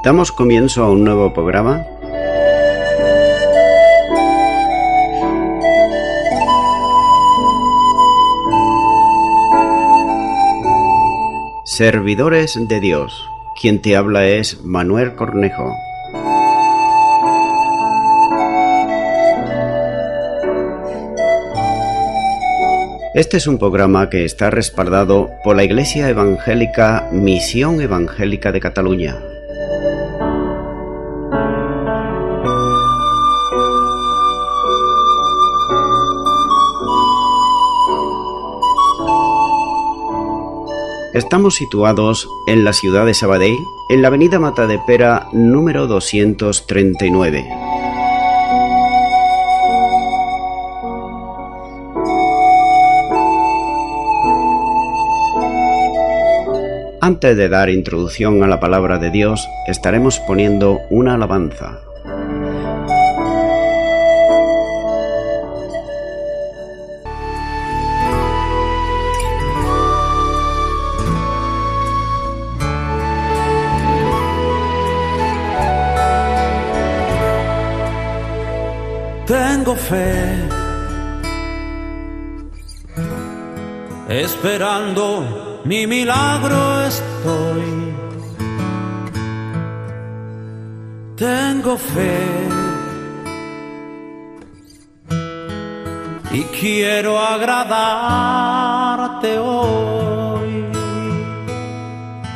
Damos comienzo a un nuevo programa. Servidores de Dios. Quien te habla es Manuel Cornejo. Este es un programa que está respaldado por la Iglesia Evangélica Misión Evangélica de Cataluña. Estamos situados en la ciudad de Sabadell, en la avenida Matadepera número 239. Antes de dar introducción a la palabra de Dios, estaremos poniendo una alabanza. Tengo fe, esperando mi milagro estoy. Tengo fe y quiero agradarte hoy,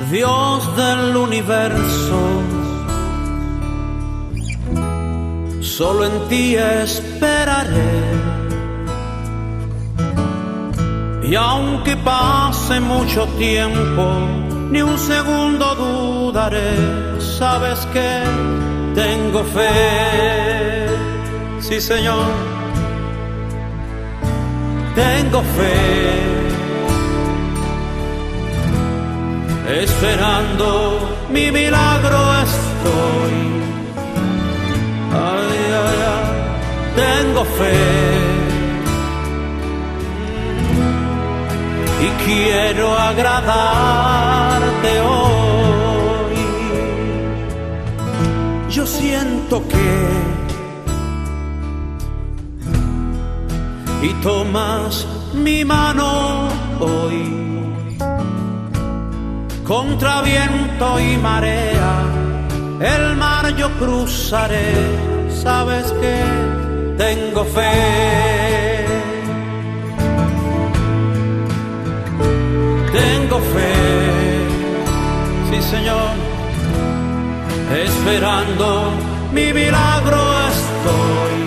Dios del universo. Solo en ti esperaré, y aunque pase mucho tiempo, ni un segundo dudaré. Sabes que tengo fe, sí Señor, tengo fe, esperando mi milagro estoy. Ay, ay, ay, tengo fe y quiero agradarte hoy. Yo siento que y tomas mi mano hoy, contra viento y marea el mar yo cruzaré. Sabes que tengo fe, tengo fe, sí Señor, esperando mi milagro estoy.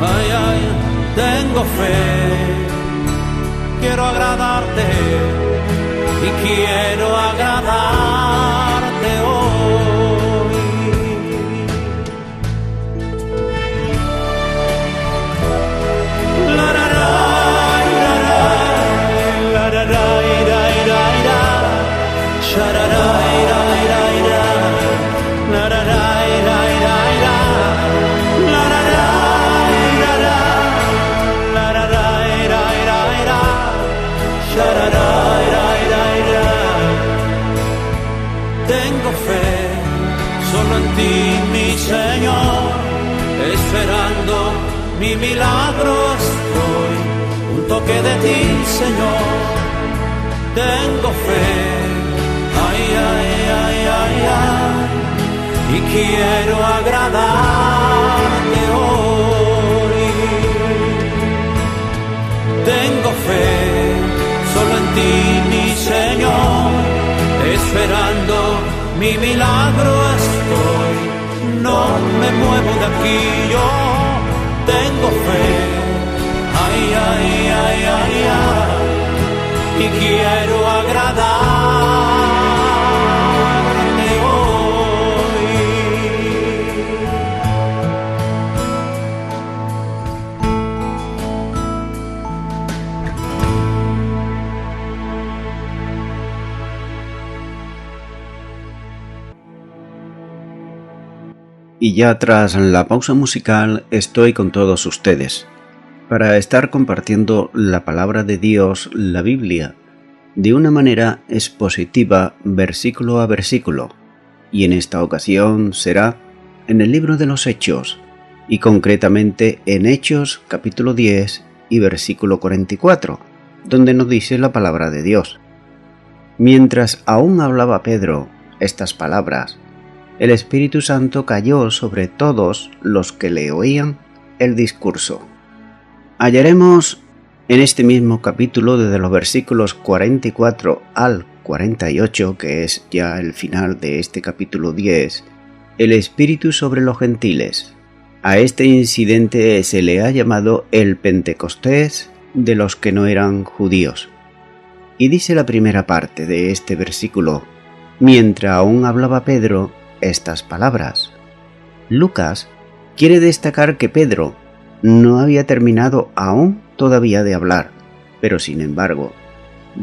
Ay, ay, tengo fe, quiero agradarte y quiero agradarte hoy. La la la la la la la la la la, sha la la la la la, la la la la la la, la la la la la, la la la la la, sha la la la la la. Tengo fe, solo en ti, mi Señor, esperando mi milagro estoy. Un toque de ti, Señor, tengo fe. Ay, ay, ay, ay, ay, y quiero agradarte hoy. Tengo fe, solo en ti, mi Señor, esperando mi milagro estoy. No me muevo de aquí, yo tengo fe. Ay, ay, ay, ay, ay, y quiero agradarte hoy. Y ya tras la pausa musical estoy con todos ustedes para estar compartiendo la palabra de Dios, la Biblia, de una manera expositiva versículo a versículo, y en esta ocasión será en el libro de los Hechos, y concretamente en Hechos capítulo 10 y versículo 44, donde nos dice la palabra de Dios. Mientras aún hablaba Pedro estas palabras, el Espíritu Santo cayó sobre todos los que le oían el discurso. Hallaremos en este mismo capítulo, desde los versículos 44 al 48, que es ya el final de este capítulo 10, el Espíritu sobre los gentiles. A este incidente se le ha llamado el Pentecostés de los que no eran judíos. Y dice la primera parte de este versículo: mientras aún hablaba Pedro estas palabras. Lucas quiere destacar que Pedro no había terminado aún todavía de hablar, pero sin embargo,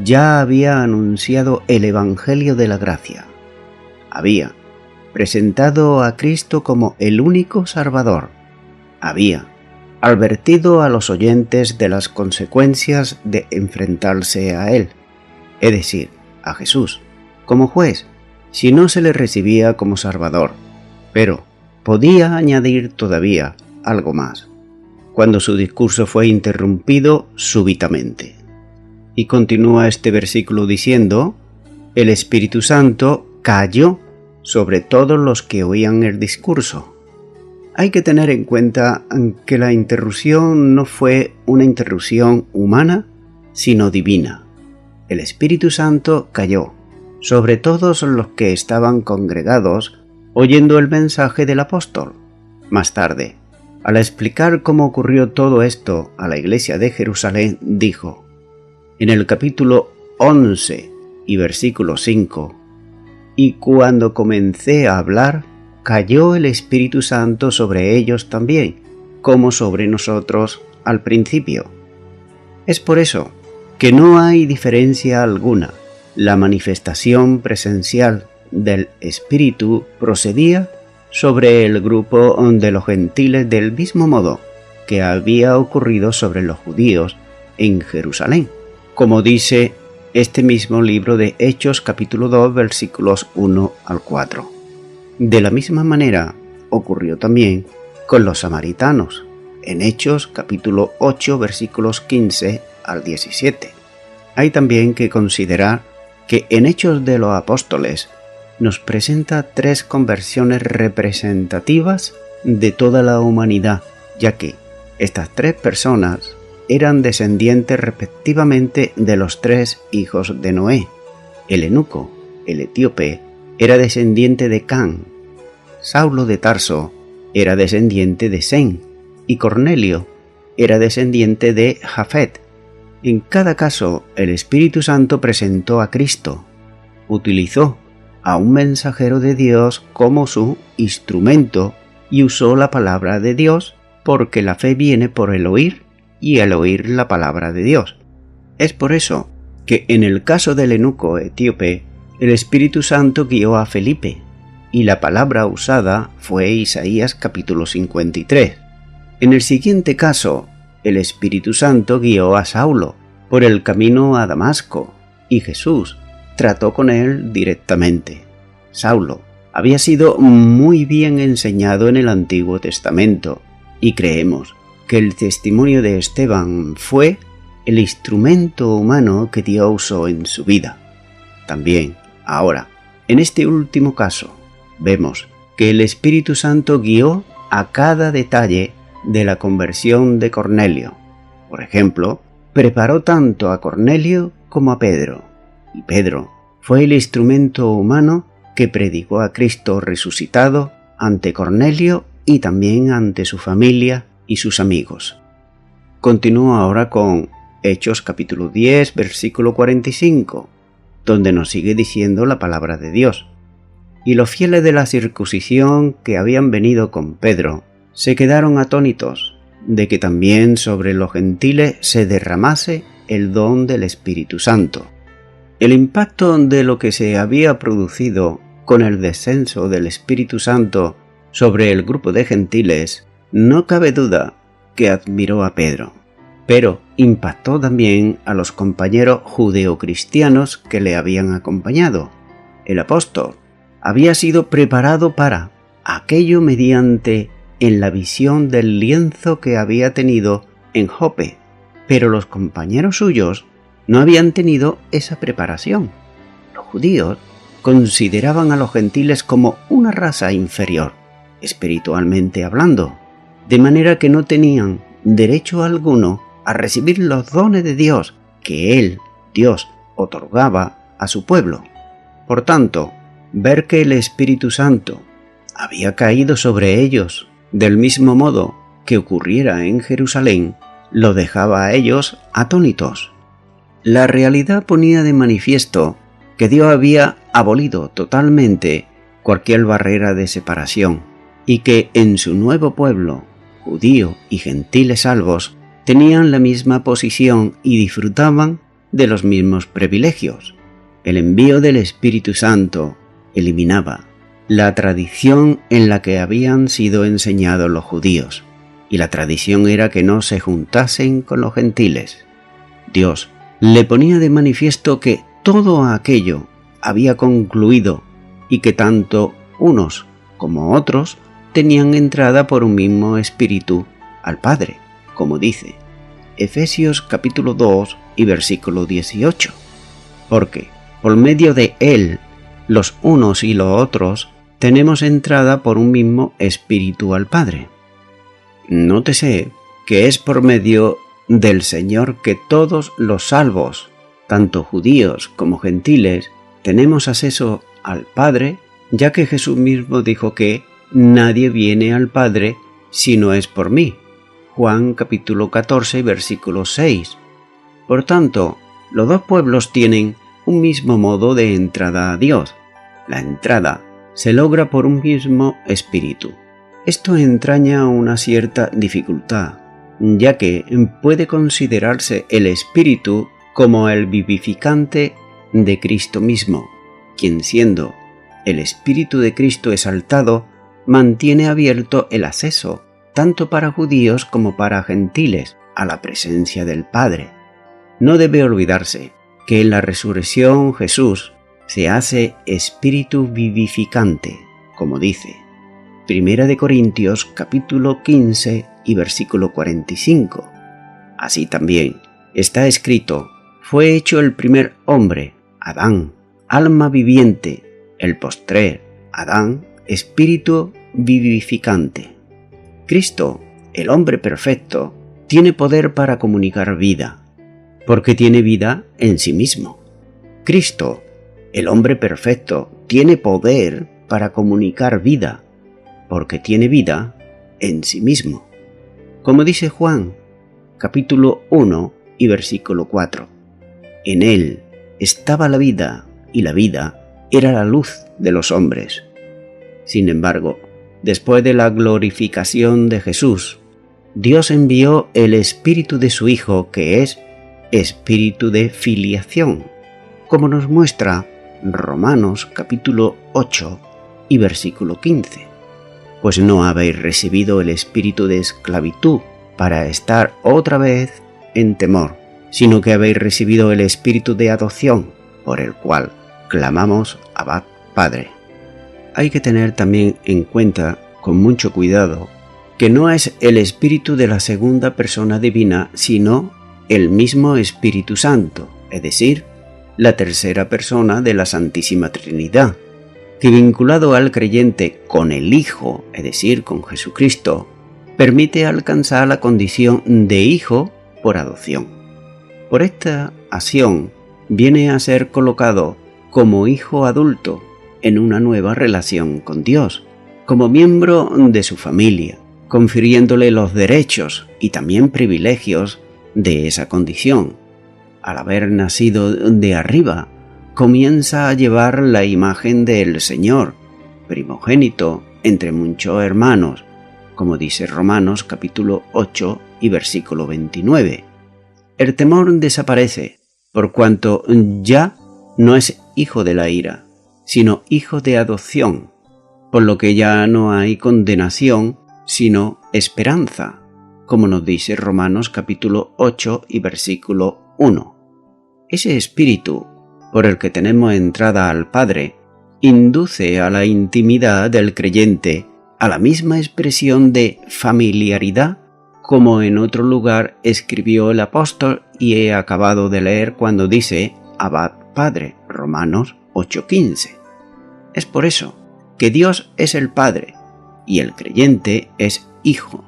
ya había anunciado el Evangelio de la gracia. Había presentado a Cristo como el único Salvador. Había advertido a los oyentes de las consecuencias de enfrentarse a Él, es decir, a Jesús, como juez, si no se le recibía como Salvador. Pero podía añadir todavía algo más, cuando su discurso fue interrumpido súbitamente. Y continúa este versículo diciendo: el Espíritu Santo cayó sobre todos los que oían el discurso. Hay que tener en cuenta que la interrupción no fue una interrupción humana, sino divina. El Espíritu Santo cayó sobre todos los que estaban congregados oyendo el mensaje del apóstol. Más tarde, al explicar cómo ocurrió todo esto a la iglesia de Jerusalén, dijo, en el capítulo 11 y versículo 5, y cuando comencé a hablar, cayó el Espíritu Santo sobre ellos también, como sobre nosotros al principio. Es por eso que no hay diferencia alguna. La manifestación presencial del Espíritu procedía sobre el grupo de los gentiles del mismo modo que había ocurrido sobre los judíos en Jerusalén, como dice este mismo libro de Hechos capítulo 2 versículos 1 al 4. De la misma manera ocurrió también con los samaritanos, en Hechos capítulo 8 versículos 15 al 17. Hay también que considerar que en Hechos de los Apóstoles nos presenta 3 conversiones representativas de toda la humanidad, ya que estas 3 personas eran descendientes respectivamente de los 3 hijos de Noé. El eunuco, el etíope, era descendiente de Can, Saulo de Tarso era descendiente de Sem y Cornelio era descendiente de Jafet. En cada caso, el Espíritu Santo presentó a Cristo, utilizó a un mensajero de Dios como su instrumento y usó la palabra de Dios, porque la fe viene por el oír y el oír la palabra de Dios. Es por eso que en el caso del eunuco etíope, el Espíritu Santo guió a Felipe y la palabra usada fue Isaías capítulo 53. En el siguiente caso, el Espíritu Santo guió a Saulo por el camino a Damasco y Jesús trató con él directamente. Saulo había sido muy bien enseñado en el Antiguo Testamento y creemos que el testimonio de Esteban fue el instrumento humano que Dios usó en su vida. También, ahora, en este último caso, vemos que el Espíritu Santo guió a cada detalle de la conversión de Cornelio. Por ejemplo, preparó tanto a Cornelio como a Pedro, y Pedro fue el instrumento humano que predicó a Cristo resucitado ante Cornelio y también ante su familia y sus amigos. Continúo ahora con Hechos capítulo 10, versículo 45, donde nos sigue diciendo la palabra de Dios. Y los fieles de la circuncisión que habían venido con Pedro se quedaron atónitos de que también sobre los gentiles se derramase el don del Espíritu Santo. El impacto de lo que se había producido con el descenso del Espíritu Santo sobre el grupo de gentiles no cabe duda que admiró a Pedro. pero impactó también a los compañeros judeocristianos que le habían acompañado. El apóstol había sido preparado para aquello mediante en la visión del lienzo que había tenido en Jope, pero los compañeros suyos no habían tenido esa preparación. Los judíos consideraban a los gentiles como una raza inferior, espiritualmente hablando, de manera que no tenían derecho alguno a recibir los dones de Dios que Él, Dios, otorgaba a su pueblo. Por tanto, ver que el Espíritu Santo había caído sobre ellos del mismo modo que ocurriera en Jerusalén, lo dejaba a ellos atónitos. La realidad ponía de manifiesto que Dios había abolido totalmente cualquier barrera de separación y que en su nuevo pueblo, judío y gentiles salvos, tenían la misma posición y disfrutaban de los mismos privilegios. El envío del Espíritu Santo eliminaba la tradición en la que habían sido enseñados los judíos, y la tradición era que no se juntasen con los gentiles. Dios le ponía de manifiesto que todo aquello había concluido y que tanto unos como otros tenían entrada por un mismo espíritu al Padre, como dice Efesios capítulo 2 y versículo 18. Porque por medio de Él, los unos y los otros, tenemos entrada por un mismo espíritu al Padre. Nótese que es por medio del Señor que todos los salvos, tanto judíos como gentiles, tenemos acceso al Padre, ya que Jesús mismo dijo que nadie viene al Padre si no es por mí. Juan capítulo 14, versículo 6. Por tanto, los dos pueblos tienen un mismo modo de entrada a Dios. La entrada se logra por un mismo espíritu. Esto entraña una cierta dificultad, ya que puede considerarse el espíritu como el vivificante de Cristo mismo, quien siendo el espíritu de Cristo exaltado, mantiene abierto el acceso, tanto para judíos como para gentiles, a la presencia del Padre. No debe olvidarse que en la resurrección Jesús se hace espíritu vivificante, como dice Primera de Corintios capítulo 15 y versículo 45. Así también está escrito: fue hecho el primer hombre, Adán, alma viviente, el postrer, Adán, espíritu vivificante. Cristo, el hombre perfecto, tiene poder para comunicar vida, porque tiene vida en sí mismo. Cristo, el hombre perfecto, tiene poder para comunicar vida, porque tiene vida en sí mismo. Como dice Juan, capítulo 1 y versículo 4. En él estaba la vida, y la vida era la luz de los hombres. Sin embargo, después de la glorificación de Jesús, Dios envió el Espíritu de su Hijo, que es espíritu de filiación, como nos muestra Romanos capítulo 8 y versículo 15. Pues no habéis recibido el espíritu de esclavitud para estar otra vez en temor, sino que habéis recibido el espíritu de adopción, por el cual clamamos Abba, Padre. Hay que tener también en cuenta, con mucho cuidado, que no es el espíritu de la segunda persona divina, sino el mismo Espíritu Santo, es decir, la tercera persona de la Santísima Trinidad, que vinculado al creyente con el Hijo, es decir, con Jesucristo, permite alcanzar la condición de hijo por adopción. Por esta acción viene a ser colocado como hijo adulto en una nueva relación con Dios, como miembro de su familia, confiriéndole los derechos y también privilegios de esa condición. Al haber nacido de arriba, comienza a llevar la imagen del Señor, primogénito entre muchos hermanos, como dice Romanos capítulo 8 y versículo 29. El temor desaparece, por cuanto ya no es hijo de la ira, sino hijo de adopción, por lo que ya no hay condenación, sino esperanza. como nos dice Romanos capítulo 8 y versículo 1. Ese espíritu por el que tenemos entrada al Padre induce a la intimidad del creyente a la misma expresión de familiaridad como en otro lugar escribió el apóstol y he acabado de leer cuando dice Abba Padre, Romanos 8:15. Es por eso que Dios es el Padre y el creyente es Hijo.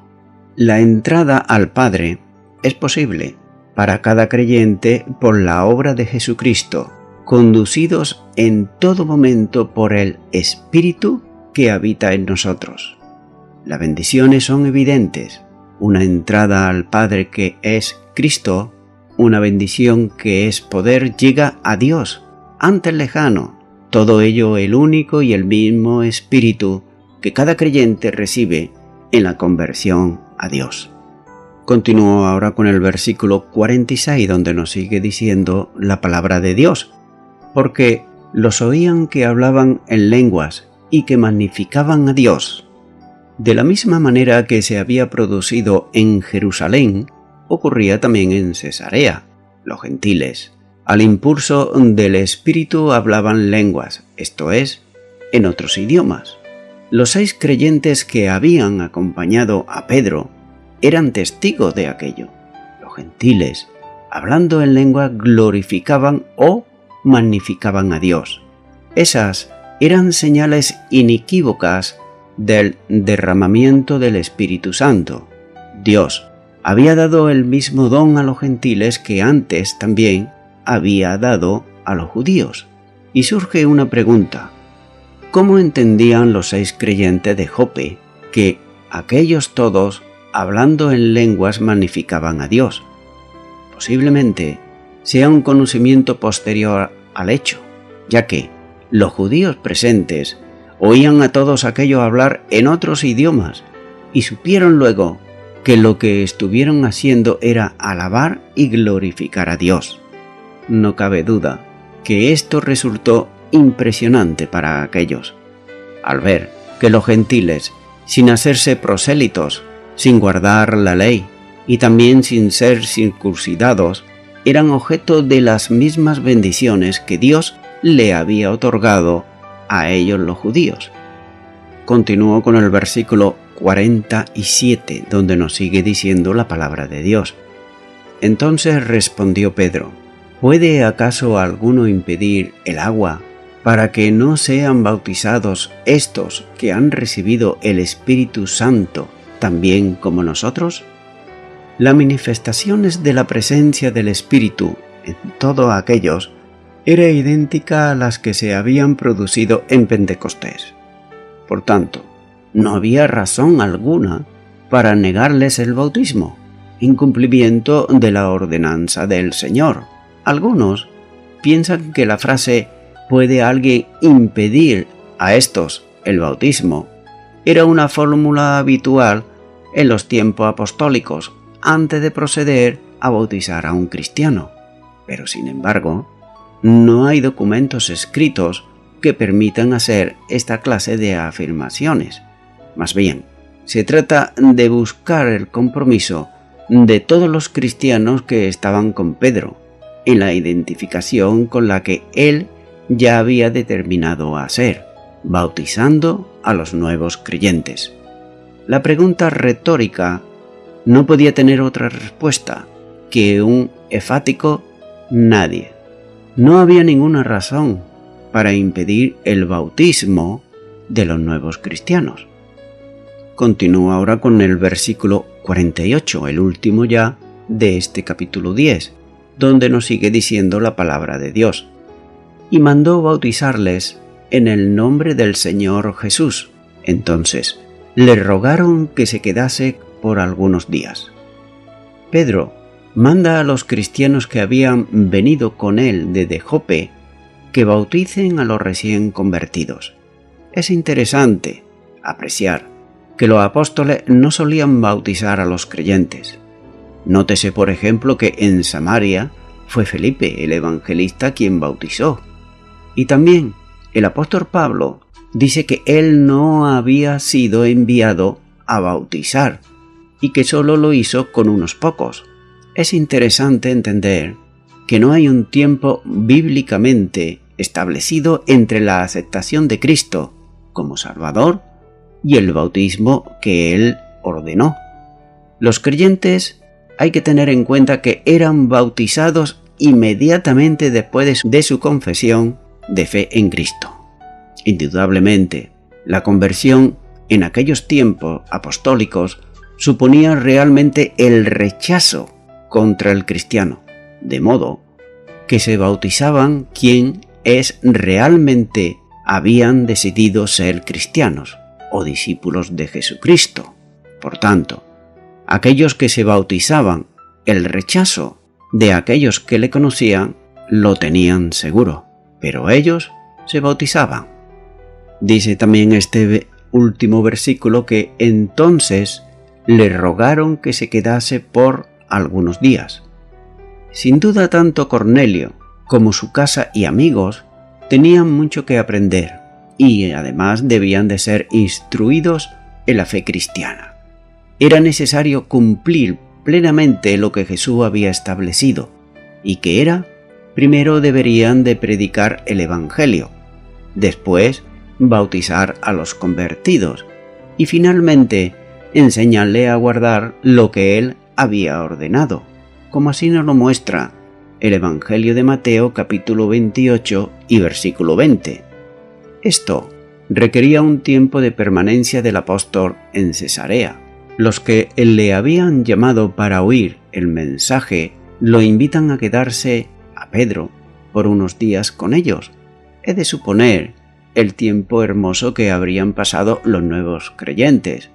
La entrada al Padre es posible para cada creyente por la obra de Jesucristo, conducidos en todo momento por el Espíritu que habita en nosotros. Las bendiciones son evidentes. Una entrada al Padre que es Cristo, una bendición que es poder, llega a Dios, antes lejano. Todo ello el único y el mismo Espíritu que cada creyente recibe en la conversión a Dios. Continúo ahora con el versículo 46, donde nos sigue diciendo la palabra de Dios. Porque los oían que hablaban en lenguas y que magnificaban a Dios. De la misma manera que se había producido en Jerusalén, ocurría también en Cesarea. Los gentiles, al impulso del Espíritu, hablaban lenguas, esto es, en otros idiomas. Los 6 creyentes que habían acompañado a Pedro eran testigos de aquello. Los gentiles, hablando en lengua, glorificaban o magnificaban a Dios. Esas eran señales inequívocas del derramamiento del Espíritu Santo. Dios había dado el mismo don a los gentiles que antes también había dado a los judíos. Y surge una pregunta. ¿Cómo entendían los 6 creyentes de Jope que aquellos todos, hablando en lenguas, magnificaban a Dios? Posiblemente sea un conocimiento posterior al hecho, ya que los judíos presentes oían a todos aquellos hablar en otros idiomas y supieron luego que lo que estuvieron haciendo era alabar y glorificar a Dios. No cabe duda que esto resultó impresionante para aquellos, al ver que los gentiles, sin hacerse prosélitos, sin guardar la ley y también sin ser circuncidados, eran objeto de las mismas bendiciones que Dios le había otorgado a ellos los judíos. Continúo con el versículo 47, donde nos sigue diciendo la palabra de Dios. Entonces respondió Pedro: ¿Puede acaso alguno impedir el agua para que no sean bautizados estos que han recibido el Espíritu Santo también como nosotros? Las manifestaciones de la presencia del Espíritu en todos aquellos era idéntica a las que se habían producido en Pentecostés. Por tanto, no había razón alguna para negarles el bautismo, en cumplimiento de la ordenanza del Señor. Algunos piensan que la frase ¿puede alguien impedir a estos el bautismo? Era una fórmula habitual en los tiempos apostólicos antes de proceder a bautizar a un cristiano. Pero sin embargo, no hay documentos escritos que permitan hacer esta clase de afirmaciones. Más bien, se trata de buscar el compromiso de todos los cristianos que estaban con Pedro en la identificación con la que él ya había determinado hacer, bautizando a los nuevos creyentes. La pregunta retórica no podía tener otra respuesta que un enfático nadie. No había ninguna razón para impedir el bautismo de los nuevos cristianos. Continúo ahora con el versículo 48, el último ya de este capítulo 10, donde nos sigue diciendo la palabra de Dios. Y mandó bautizarles en el nombre del Señor Jesús. Entonces le rogaron que se quedase por algunos días. Pedro manda a los cristianos que habían venido con él desde Jope que bauticen a los recién convertidos. Es interesante apreciar que los apóstoles no solían bautizar a los creyentes. Nótese, por ejemplo, que en Samaria fue Felipe, el evangelista, quien bautizó. Y también el apóstol Pablo dice que él no había sido enviado a bautizar, y que solo lo hizo con unos pocos. Es interesante entender que no hay un tiempo bíblicamente establecido entre la aceptación de Cristo como Salvador y el bautismo que Él ordenó. Los creyentes hay que tener en cuenta que eran bautizados inmediatamente después de su confesión de fe en Cristo. Indudablemente, la conversión en aquellos tiempos apostólicos suponía realmente el rechazo contra el cristiano, de modo que se bautizaban quienes realmente habían decidido ser cristianos o discípulos de Jesucristo. Por tanto, aquellos que se bautizaban, el rechazo de aquellos que le conocían lo tenían seguro, pero ellos se bautizaban. Dice también este último versículo que entonces le rogaron que se quedase por algunos días. Sin duda, tanto Cornelio como su casa y amigos tenían mucho que aprender y además debían de ser instruidos en la fe cristiana. Era necesario cumplir plenamente lo que Jesús había establecido y que era, primero deberían de predicar el Evangelio, después bautizar a los convertidos y finalmente enseñarle a guardar lo que Él había ordenado, como así nos lo muestra el Evangelio de Mateo capítulo 28 y versículo 20. Esto requería un tiempo de permanencia del apóstol en Cesarea. Los que le habían llamado para oír el mensaje lo invitan a quedarse a Pedro por unos días con ellos. He de suponer el tiempo hermoso que habrían pasado los nuevos creyentes,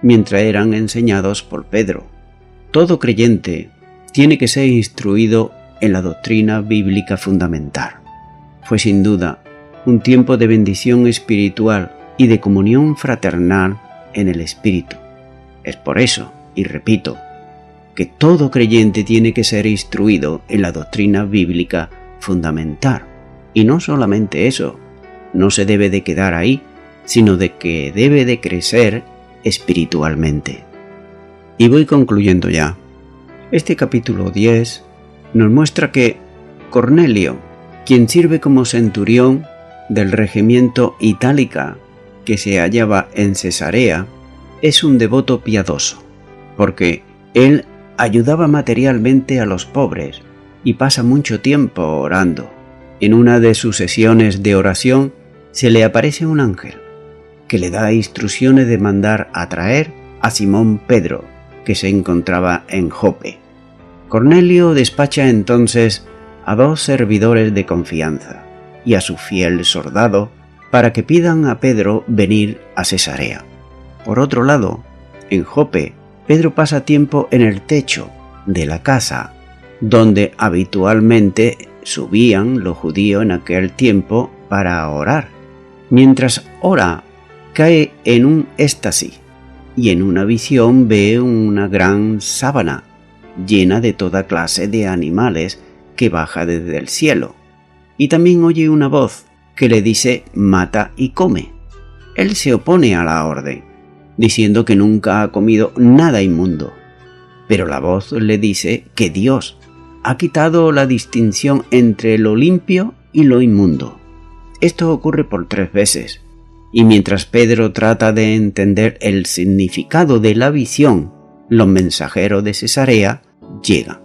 mientras eran enseñados por Pedro. Todo creyente tiene que ser instruido en la doctrina bíblica fundamental. Fue sin duda un tiempo de bendición espiritual y de comunión fraternal en el Espíritu. Es por eso, y repito, que todo creyente tiene que ser instruido en la doctrina bíblica fundamental. Y no solamente eso, no se debe de quedar ahí, sino de que debe de crecer espiritualmente. Y voy concluyendo ya. Este capítulo 10 nos muestra que Cornelio, quien sirve como centurión del regimiento Itálica que se hallaba en Cesarea, es un devoto piadoso, porque él ayudaba materialmente a los pobres y pasa mucho tiempo orando. En una de sus sesiones de oración se le aparece un ángel que le da instrucciones de mandar a traer a Simón Pedro, que se encontraba en Jope. Cornelio despacha entonces a 2 servidores de confianza y a su fiel soldado para que pidan a Pedro venir a Cesarea. Por otro lado, en Jope, Pedro pasa tiempo en el techo de la casa donde habitualmente subían los judíos en aquel tiempo para orar. Mientras ora, cae en un éxtasis y en una visión ve una gran sábana llena de toda clase de animales que baja desde el cielo, y también oye una voz que le dice mata y come. Él se opone a la orden, diciendo que nunca ha comido nada inmundo, pero la voz le dice que Dios ha quitado la distinción entre lo limpio y lo inmundo. Esto ocurre por 3 veces, y mientras Pedro trata de entender el significado de la visión, los mensajeros de Cesarea llegan.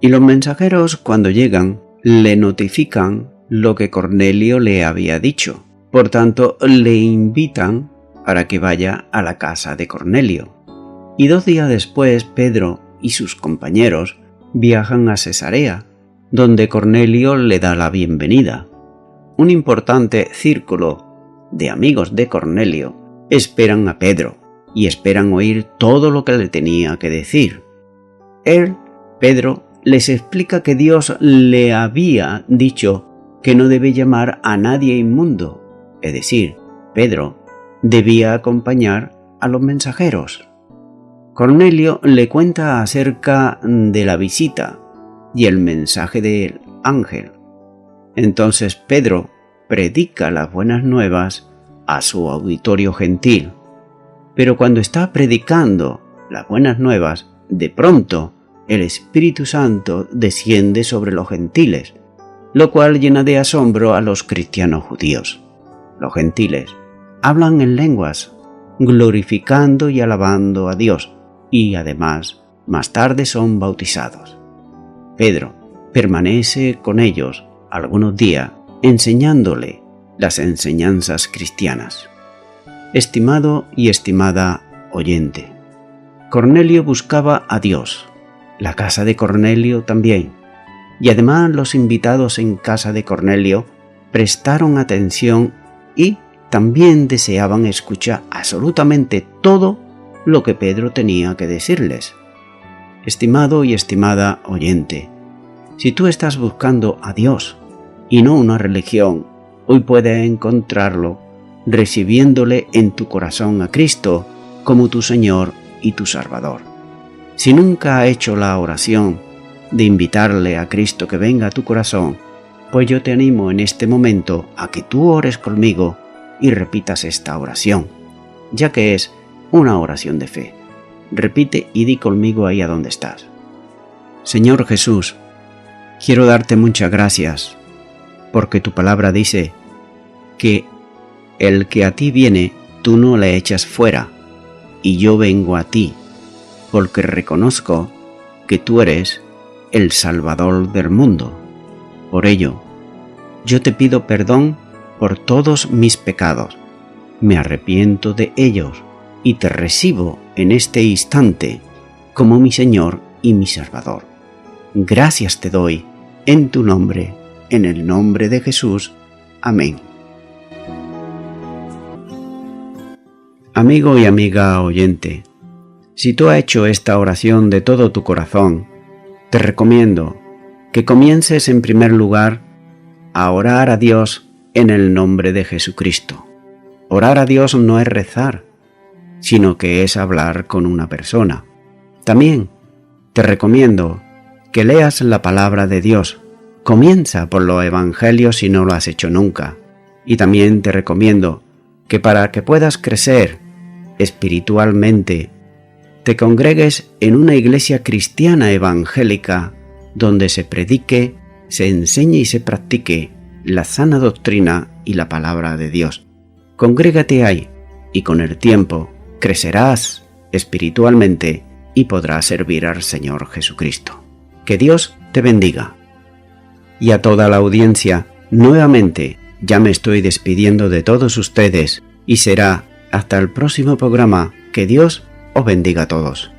Y los mensajeros, cuando llegan, le notifican lo que Cornelio le había dicho. Por tanto, le invitan para que vaya a la casa de Cornelio. Y 2 días después, Pedro y sus compañeros viajan a Cesarea, donde Cornelio le da la bienvenida. Un importante círculo de amigos de Cornelio esperan a Pedro y esperan oír todo lo que le tenía que decir. Pedro, les explica que Dios le había dicho que no debe llamar a nadie inmundo, es decir, Pedro debía acompañar a los mensajeros. Cornelio le cuenta acerca de la visita y el mensaje del ángel. Entonces Pedro predica las buenas nuevas a su auditorio gentil, pero cuando está predicando las buenas nuevas, de pronto el Espíritu Santo desciende sobre los gentiles, lo cual llena de asombro a los cristianos judíos. Los gentiles hablan en lenguas, glorificando y alabando a Dios, y además, más tarde son bautizados. Pedro permanece con ellos algunos días, enseñándole las enseñanzas cristianas. Estimado y estimada oyente, Cornelio buscaba a Dios, la casa de Cornelio también, y además los invitados en casa de Cornelio prestaron atención y también deseaban escuchar absolutamente todo lo que Pedro tenía que decirles. Estimado y estimada oyente, si tú estás buscando a Dios y no una religión, hoy puedes encontrarlo recibiéndole en tu corazón a Cristo como tu Señor y tu Salvador. Si nunca has hecho la oración de invitarle a Cristo que venga a tu corazón, pues yo te animo en este momento a que tú ores conmigo y repitas esta oración, ya que es una oración de fe. Repite y di conmigo ahí a donde estás. Señor Jesús, quiero darte muchas gracias, porque tu palabra dice que el que a ti viene, tú no le echas fuera, y yo vengo a ti, porque reconozco que tú eres el Salvador del mundo. Por ello, yo te pido perdón por todos mis pecados, me arrepiento de ellos y te recibo en este instante como mi Señor y mi Salvador. Gracias te doy en tu nombre, en el nombre de Jesús. Amén. Amigo y amiga oyente, si tú has hecho esta oración de todo tu corazón, te recomiendo que comiences en primer lugar a orar a Dios en el nombre de Jesucristo. Orar a Dios no es rezar, sino que es hablar con una persona. También te recomiendo que leas la palabra de Dios. Comienza por los evangelios si no lo has hecho nunca. Y también te recomiendo que para que puedas crecer espiritualmente, te congregues en una iglesia cristiana evangélica donde se predique, se enseñe y se practique la sana doctrina y la palabra de Dios. Congrégate ahí y con el tiempo crecerás espiritualmente y podrás servir al Señor Jesucristo. Que Dios te bendiga. Y a toda la audiencia, nuevamente ya me estoy despidiendo de todos ustedes y será hasta el próximo programa. Que Dios os bendiga a todos.